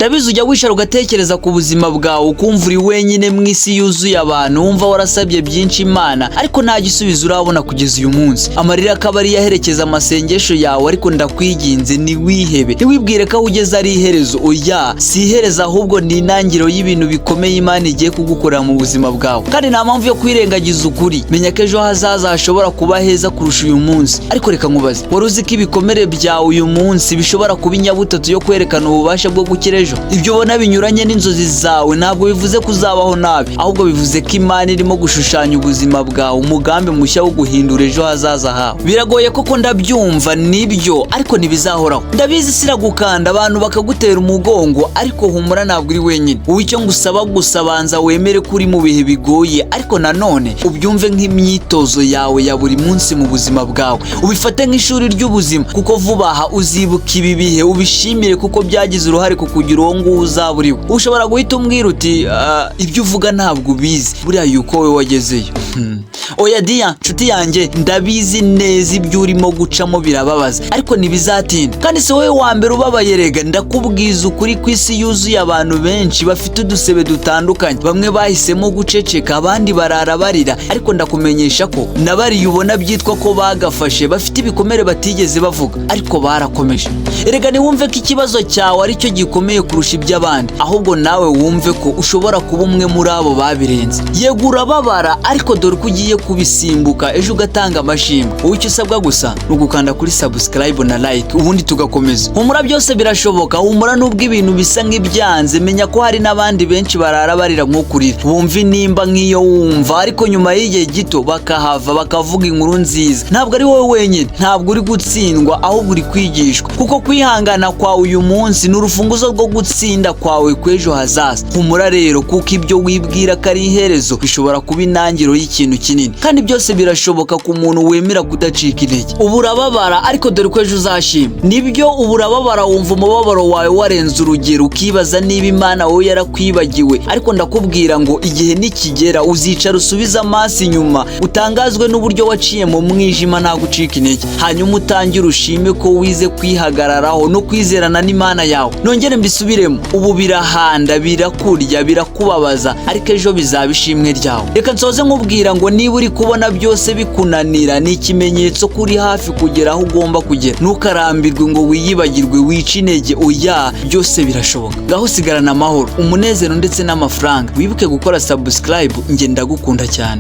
Ndabizi ujya wishara ugatekereza ku buzima bwawe ukumva uri wenyine mu isi yuzuye abantu, wumva warasabye byinshi Imana ariko nta gisubizo urabona kugeza uyu munsi. Amarira akaba ari yaherekeza amasengesho yawe, ariko ndakwiginze ntiwihebe, ntiwibwire ko aho ugeze ari iherezo. Oya, si iherezo ahubwo ni intangiriro y'ibintu bikomeye Imana igiye kugukorera mu buzima bwawe, kandi nta mpamvu yo kwirengagiza ukuri. Menya ko ejo hazaza hashobora kuba heza kurusha uyu munsi. Ariko reka nkubaze, wari uzi ko ibikomere byawe uyu munsi bishobora kuba inyabutatu yo kwerekana ububasha bwo gukira ejo? Ibyo ubona binyuranye n'inzozi zawe ntabwo bivuze ko uzabaho nabi, ahubwo bivuze ko Imana irimo gushushanya ubuzima bwawe, umugambi mushya wo guhindura ejo hazaza hawe. Biragoye koko ndabyumva, nibyo, ariko ntibizahoraho. Ndabizi siragukanda abantu bakagutera umugongo, ariko humura ntabwo uri wenyine. Wowe icyo ngusaba gusa banza wemere ko uri mu bihe bigoye, ariko nanone ubyumve nk'imyitozo yawe ya buri munsi mu buzima bwawe. Ubifate nk'ishuri ry'ubuzima, kuko vuba aha uzibuka ibi bihe ubishimire, kuko byagize uruhare ku kugira uwo nguwo uzaba uriwe. Ushobora guhita umbwira uti ibyo uvuga ntabwo ubizi, buriya yuko wowe wagezeyo. Oya Dia, nshuti yanjye, ndabizi neza ibyo urimo gucamo birababaza, ariko ntibizatinda. Kandi si wowe wa mbere ubabaye, rega ndakubwiza ukuri ku isi yuzuye abantu benshi bafite udusebe dutandukanye. Bamwe bahisemo guceceka, abandi barara barira, ariko ndakumenyesha ko nabariye ubona byitwa ko bagafashe bafite ibikomere batigeze bavuga, ariko barakomeje. Erega niwumve ko ikibazo cyawe ari cyo gikomeye kurusha iby'abandi, ahubwo nawe wumve ko ushobora kuba umwe muri abo babirenze. Yego urababara, ariko dore ko ugiye kubisimbuka ejo ugatanga amashimwe. Wowe icyo usabwa gusa ni ugukanda kuri subscribe na like, ubundi tugakomeza. Humura, byose birashoboka. Humura nubwo ibintu bisa nk'ibyanze, menya ko hari n'abandi benshi barara barira nk'ukurira, bumva inimba nk'iyo wumva, ariko nyuma y'igihe gito bakahava bakavuga inkuru nziza. Ntabwo ari wowe wenyine, ntabwo uri gutsindwa, ahubwo uri kwigishwa, kuko kwihangana kwawe uyu munsi ni urufunguzo rwo gutsinda kwawe kw'ejo hazaza. Humura rero, kuko ibyo wibwira ko ari iherezo bishobora kuba intangiriro y'ikintu kinini, kandi byose birashoboka ku muntu wemera kudacika intege. Ubu urababara, ariko dore ko ejo uzashima. Nibyo, ubu urababara, wumva umubabaro wawe warenze urugero, ukibaza niba Imana wowe yarakwibagiwe, ariko ndakubwira ngo igihe nikigera uzicara usubize amaso inyuma, utangazwe n'uburyo waciye mu mwijima nta gucika intege, hanyuma utangire ushime ko wize kwihagararaho no kwizerana n'Imana yawe. Nongere mbisubiremo, ubu birahanda, birakurya, birakubabaza, ariko ejo bizaba ishimwe ryawe. Reka nsoze nkubwira ngo niba uri kubona byose bikunanira, ni ikimenyetso ko uri hafi kugera aho ugomba kugera. Ntukarambirwe ngo wiyibagirwe, wice intege. Oya, byose birashoboka. Ngaho sigarana amahoro, umunezero ndetse n'amafaranga. Wibuke gukora subscribe. Njye ndagukunda cyane.